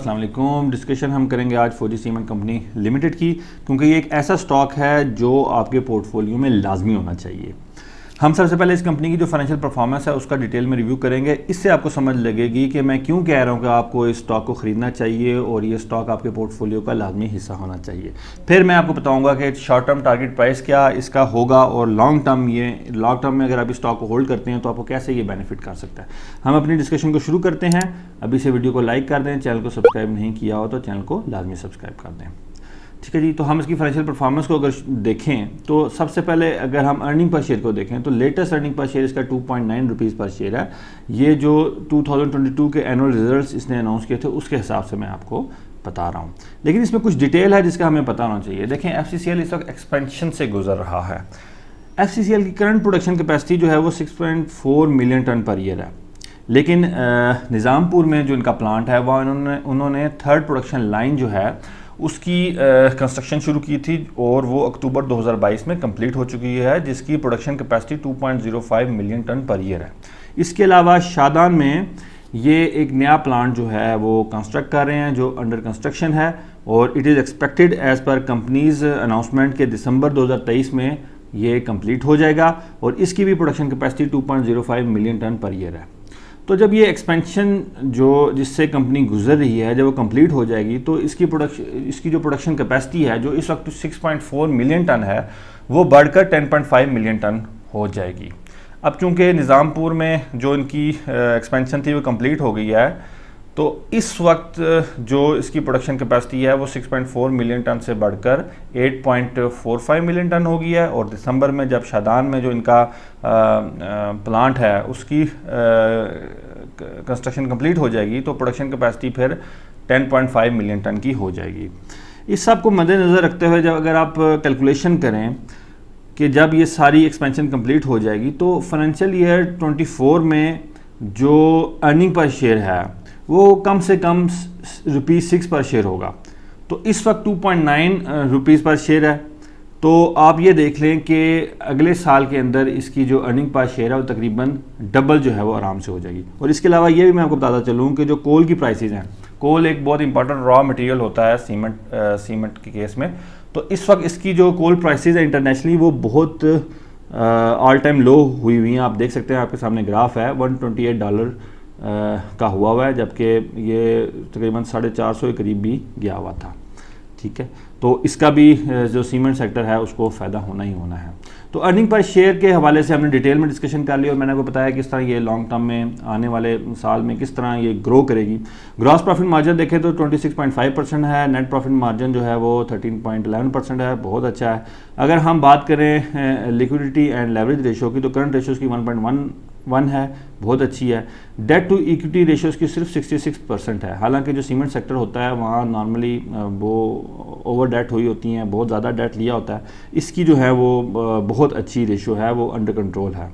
अस्सलाम वालेकुम। डिस्कशन हम करेंगे आज फौजी सीमेंट कंपनी लिमिटेड की, क्योंकि ये एक ऐसा स्टॉक है जो आपके पोर्टफोलियो में लाजमी होना चाहिए। हम सबसे पहले इस कंपनी की जो फाइनेंशियल परफॉर्मेंस है उसका डिटेल में रिव्यू करेंगे। इससे आपको समझ लगेगी कि मैं क्यों कह रहा हूँ कि आपको इस स्टॉक को ख़रीदना चाहिए और ये स्टॉक आपके पोर्टफोलियो का लाजमी हिस्सा होना चाहिए। फिर मैं आपको बताऊँगा कि शॉर्ट टर्म टारगेट प्राइस क्या इसका होगा और लॉन्ग टर्म में अगर आप इस स्टॉक को होल्ड करते हैं तो आपको कैसे ये बेनिफिट कर सकता है। हम अपनी डिस्कशन को शुरू करते हैं। अभी से वीडियो को लाइक कर दें, चैनल को सब्सक्राइब नहीं किया हो तो चैनल को लाजमी सब्सक्राइब कर दें। ठीक है जी। तो हम इसकी फाइनेंशियल परफॉर्मेंस को अगर देखें तो सबसे पहले अगर हम अर्निंग पर शेयर को देखें तो लेटेस्ट अर्निंग पर शेयर इसका 2.9 रुपीज़ पर शेयर है। ये जो 2022 के एनुअल रिजल्ट्स इसने अनाउंस किए थे उसके हिसाब से मैं आपको बता रहा हूँ, लेकिन इसमें कुछ डिटेल है जिसका हमें पता होना चाहिए। देखें, FCCL इस वक्त एक्सपेंशन से गुजर रहा है। FCCL की करंट प्रोडक्शन कैपेसिटी जो है वो 6.4 मिलियन टन पर ईयर है, लेकिन निज़ामपुर में जो इनका प्लांट है वह उन्होंने थर्ड प्रोडक्शन लाइन जो है उसकी कंस्ट्रक्शन शुरू की थी और वो अक्टूबर 2022 में कंप्लीट हो चुकी है, जिसकी production capacity 2.05 million tonne per year है। इसके अलावा शादान में ये एक नया प्लांट जो है वो कंस्ट्रक्ट कर रहे हैं जो अंडर कंस्ट्रक्शन है और it is expected as per companies announcement के दिसंबर 2023 में ये कंप्लीट हो जाएगा और इसकी भी production capacity 2.05 million tonne per year है। तो जब ये एक्सपेंशन जिससे कंपनी गुजर रही है जब वो कंप्लीट हो जाएगी तो इसकी जो प्रोडक्शन कैपेसिटी है जो इस वक्त 6.4 मिलियन टन है वो बढ़कर 10.5 मिलियन टन हो जाएगी। अब चूंकि निज़ामपुर में जो इनकी एक्सपेंशन थी वो कंप्लीट हो गई है तो इस वक्त जो इसकी प्रोडक्शन कैपेसिटी है वो 6.4 मिलियन टन से बढ़कर 8.45 मिलियन टन हो गई है और दिसंबर में जब शादान में जो इनका प्लांट है उसकी कंस्ट्रक्शन कंप्लीट हो जाएगी तो प्रोडक्शन कैपेसिटी फिर 10.5 मिलियन टन की हो जाएगी। इस सब को मद्देनज़र रखते हुए जब अगर आप कैलकुलेशन करें कि जब ये सारी एक्सपेंशन कंप्लीट हो जाएगी तो फाइनेंशियल ईयर 24 में जो अर्निंग पर शेयर है वो कम से कम ₹6 पर शेयर होगा। तो इस वक्त 2.9 रुपीज़ पर शेयर है। तो आप ये देख लें कि अगले साल के अंदर इसकी जो अर्निंग पर शेयर है वो तकरीबन डबल जो है वो आराम से हो जाएगी। और इसके अलावा ये भी मैं आपको बताता चलूँ कि जो कोल की प्राइसेस हैं, कोल एक बहुत इंपॉर्टेंट रॉ मटेरियल होता है सीमेंट के केस में। तो इस वक्त इसकी जो कोल प्राइसेस है इंटरनेशनली वो बहुत ऑल टाइम लो हुई हैं। आप देख सकते हैं, आपके सामने ग्राफ है, $128 का हुआ है, जबकि ये तकरीबन 450 के करीब भी गया हुआ था। ठीक है, तो इसका भी जो सीमेंट सेक्टर है उसको फ़ायदा होना ही होना है। तो अर्निंग पर शेयर के हवाले से हमने डिटेल में डिस्कशन कर ली और मैंने आपको बताया किस तरह ये लॉन्ग टर्म में आने वाले साल में किस तरह ये ग्रो करेगी। ग्रॉस प्रॉफिट मार्जिन देखें तो 26.5% है, नेट प्रॉफिट मार्जिन जो है वो 13.11% है, बहुत अच्छा है। अगर हम बात करें लिक्विडिटी एंड लेवरेज रेशो की तो करंट रेशोज़ की 1.11 है, बहुत अच्छी है। डेट टू इक्विटी रेशोज़ की सिर्फ 66% है। हालांकि जो सीमेंट सेक्टर होता है वहाँ नॉर्मली वो ओवर डेट हुई होती हैं, बहुत ज़्यादा डेट लिया होता है। इसकी जो है वो बहुत अच्छी रेशो है, वो अंडर कंट्रोल है।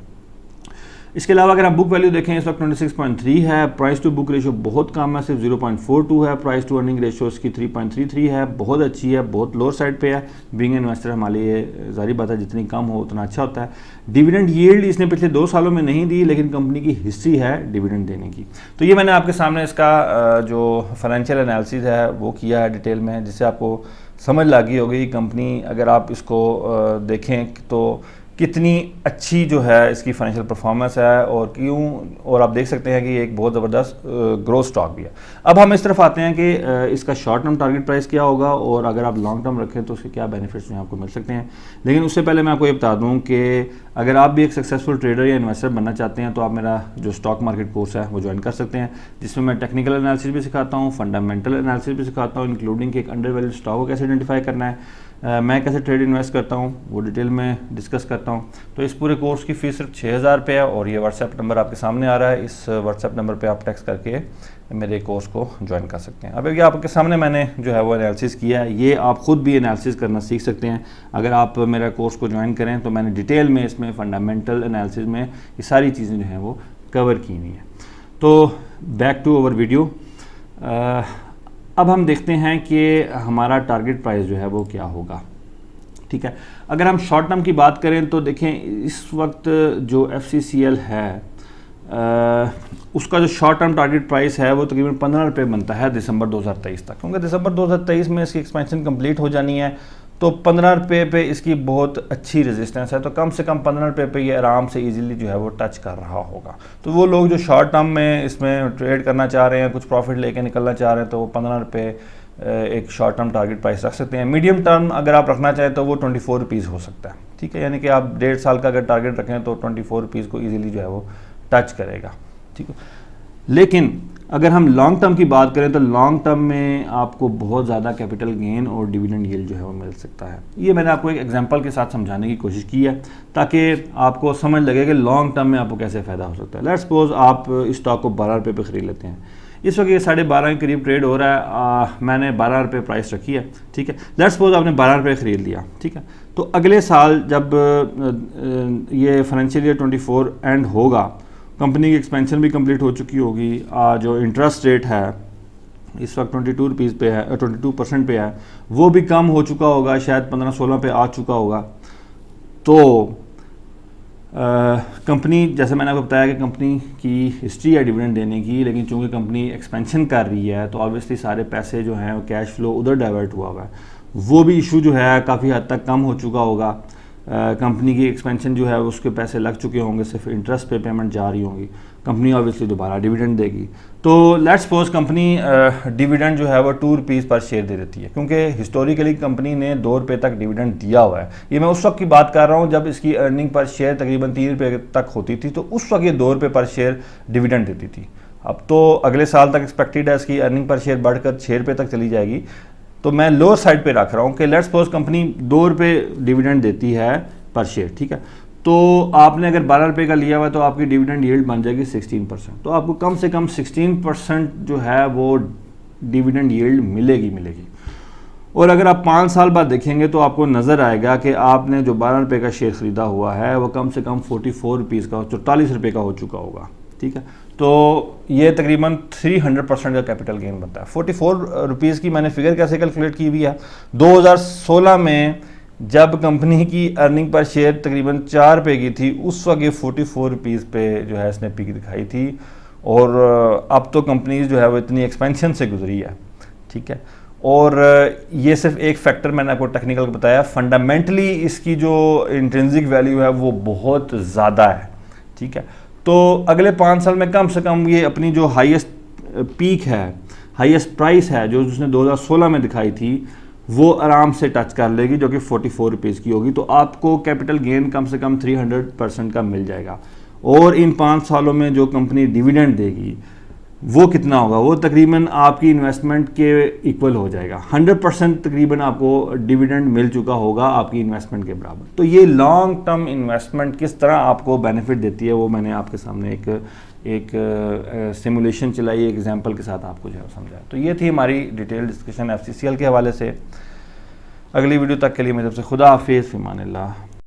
इसके अलावा अगर आप बुक वैल्यू देखें इस वक्त 26.3 है, प्राइस टू बुक रेशो बहुत कम है, सिर्फ 0.42 है, प्राइस टू अर्निंग रेशो इसकी 3.33 है, बहुत अच्छी है, बहुत लोअर साइड पे है। बीइंग इन्वेस्टर हमारे लिए जारी बात है जितनी कम हो उतना अच्छा होता है। डिविडेंड यील्ड इसने पिछले 2 सालों में नहीं दी, लेकिन कंपनी की हिस्ट्री है डिविडेंड देने की। तो ये मैंने आपके सामने इसका जो फाइनेंशियल एनालिसिस है वो किया है डिटेल में, जिससे आपको समझ लगी होगी कंपनी अगर आप इसको देखें तो कितनी अच्छी जो है इसकी फाइनेंशियल परफॉर्मेंस है और क्यों, और आप देख सकते हैं कि ये एक बहुत ज़बरदस्त ग्रोथ स्टॉक भी है। अब हम इस तरफ आते हैं कि इसका शॉर्ट टर्म टारगेट प्राइस क्या होगा और अगर आप लॉन्ग टर्म रखें तो उसके क्या बेनिफिट्स जो हैं आपको मिल सकते हैं। लेकिन उससे पहले मैं आपको ये बता दूं कि अगर आप भी एक सक्सेसफुल ट्रेडर या इन्वेस्टर बनना चाहते हैं तो आप मेरा जो स्टॉक मार्केट कोर्स है वो ज्वाइन कर सकते हैं, जिसमें मैं टेक्निकल एनालिसिस भी सिखाता हूँ, फंडामेंटल एनालिसिस भी सिखाता हूँ, इंक्लूडिंग कि एक अंडर वैल्यूड स्टॉक को कैसे आइडेंटिफाई करना है, मैं कैसे ट्रेड इन्वेस्ट करता हूँ वो डिटेल में डिस्कस करता हूँ। तो इस पूरे कोर्स की फ़ीस सिर्फ 6,000 रुपये है और ये व्हाट्सएप नंबर आपके सामने आ रहा है। इस व्हाट्सएप नंबर पे आप टेक्स्ट करके मेरे कोर्स को ज्वाइन कर सकते हैं। अब ये आपके सामने मैंने जो है वो एनालिसिस किया है, ये आप ख़ुद भी एनालिसिस करना सीख सकते हैं अगर आप मेरा कोर्स को ज्वाइन करें। तो मैंने डिटेल में इसमें फंडामेंटल एनालिसिस में ये सारी चीज़ें जो हैं वो कवर की हुई हैं। तो बैक टू अवर वीडियो। अब हम देखते हैं कि हमारा टारगेट प्राइस जो है वो क्या होगा। ठीक है, अगर हम शॉर्ट टर्म की बात करें तो देखें इस वक्त जो FCCL है उसका जो शॉर्ट टर्म टारगेट प्राइस है वो तकरीबन 15 रुपये बनता है दिसंबर 2023 तक, क्योंकि दिसंबर 2023 में इसकी एक्सपेंशन कंप्लीट हो जानी है, तो 15 रुपये पे इसकी बहुत अच्छी रेजिस्टेंस है, तो कम से कम 15 रुपये पे ये आराम से इजीली जो है वो टच कर रहा होगा। तो वो लोग जो शॉर्ट टर्म में इसमें ट्रेड करना चाह रहे हैं, कुछ प्रॉफिट लेके निकलना चाह रहे हैं, तो वो 15 रुपये एक शॉर्ट टर्म टारगेट प्राइस रख सकते हैं। मीडियम टर्म अगर आप रखना चाहें तो वो 24 रुपीज़ हो सकता है, ठीक है, यानी कि आप 1.5 साल का अगर टारगेट रखें तो 24 रुपीज़ को ईजिली जो है वो टच करेगा, ठीक है। लेकिन अगर हम लॉन्ग टर्म की बात करें तो लॉन्ग टर्म में आपको बहुत ज़्यादा कैपिटल गेन और डिविडेंड यील्ड जो है वो मिल सकता है। ये मैंने आपको एक एग्जांपल के साथ समझाने की कोशिश की है ताकि आपको समझ लगे कि लॉन्ग टर्म में आपको कैसे फ़ायदा हो सकता है। लेट्स सपोज आप इस स्टॉक को 12 रुपये पे ख़रीद लेते हैं, इस वक्त ये 12.5 के करीब ट्रेड हो रहा है, मैंने 12 रुपये प्राइस रखी है, ठीक है। लेट्स सपोज आपने 12 रुपये ख़रीद लिया, ठीक है, तो अगले साल जब ये फाइनेंशियल ईयर 24 एंड होगा, कंपनी की एक्सपेंशन भी कंप्लीट हो चुकी होगी, जो इंटरेस्ट रेट है इस वक्त 22 रुपीज़ पे है, 22% पे है, वो भी कम हो चुका होगा, शायद 15-16 पे आ चुका होगा। तो कंपनी, जैसे मैंने आपको बताया कि कंपनी की हिस्ट्री है डिविडेंड देने की, लेकिन चूंकि कंपनी एक्सपेंशन कर रही है तो ऑब्वियसली सारे पैसे जो हैं कैश फ्लो उधर डाइवर्ट हुआ हुआ है, वो भी इशू जो है काफ़ी हद तक कम हो चुका होगा। कंपनी की एक्सपेंशन जो है उसके पैसे लग चुके होंगे, सिर्फ इंटरेस्ट पे पेमेंट जा रही होंगी, कंपनी ऑब्वियसली दोबारा डिविडेंड देगी। तो लेट्स सपोज कंपनी डिविडेंड जो है वो 2 रुपीज़ पर शेयर दे देती है, क्योंकि हिस्टोरिकली कंपनी ने 2 रुपये तक डिविडेंड दिया हुआ है। ये मैं उस वक्त की बात कर रहा हूँ जब इसकी अर्निंग पर शेयर तकरीबन 3 रुपये तक होती थी, तो उस वक्त ये 2 रुपये पर शेयर डिविडेंड देती थी। अब तो अगले साल तक एक्सपेक्टेड है इसकी अर्निंग पर शेयर बढ़कर 6 रुपये तक चली जाएगी, तो मैं लोअर साइड पे रख रहा हूँ कि लेट्स सपोज कंपनी 2 रुपये डिविडेंड देती है पर शेयर, ठीक है, तो आपने अगर 12 रुपये का लिया हुआ तो आपकी डिविडेंड यील्ड बन जाएगी 16%, तो आपको कम से कम 16% जो है वो डिविडेंड यील्ड मिलेगी। और अगर आप 5 साल बाद देखेंगे तो आपको नज़र आएगा कि आपने जो 12 रुपये का शेयर ख़रीदा हुआ है वो कम से कम 44 रुपीज़ का, 44 रुपये का हो चुका होगा, ठीक है। तो ये तकरीबन 300% का कैपिटल गेन बनता है। 44 रुपीज़ की मैंने फिगर कैसे कैलकुलेट की हुई है, 2016 में जब कंपनी की अर्निंग पर शेयर तकरीबन 4 रुपये की थी, उस वक्त ये 44 रुपीज़ पे जो है इसने पीक दिखाई थी, और अब तो कंपनी जो है वो इतनी एक्सपेंशन से गुजरी है, ठीक है। और ये सिर्फ एक फैक्टर मैंने आपको टेक्निकल बताया, फंडामेंटली इसकी जो इंट्रिंसिक वैल्यू है वो बहुत ज़्यादा है, ठीक है। तो अगले 5 साल में कम से कम ये अपनी जो हाईएस्ट पीक है, हाईएस्ट प्राइस है जो उसने 2016 में दिखाई थी, वो आराम से टच कर लेगी, जो कि 44 रुपीज़ की होगी। तो आपको कैपिटल गेन कम से कम 300% का मिल जाएगा। और इन 5 सालों में जो कंपनी डिविडेंड देगी वो कितना होगा, वो तकरीबन आपकी इन्वेस्टमेंट के इक्वल हो जाएगा। 100% तकरीबन आपको डिविडेंड मिल चुका होगा आपकी इन्वेस्टमेंट के बराबर। तो ये लॉन्ग टर्म इन्वेस्टमेंट किस तरह आपको बेनिफिट देती है वो मैंने आपके सामने एक सिमुलेशन चलाई, एक एग्जांपल के साथ आपको जो है समझाया। तो ये थी हमारी डिटेल डिस्कशन FCCL के हवाले से। अगली वीडियो तक के लिए मेरी तरफ से खुदा हाफिज़, फ़ी अमान अल्लाह।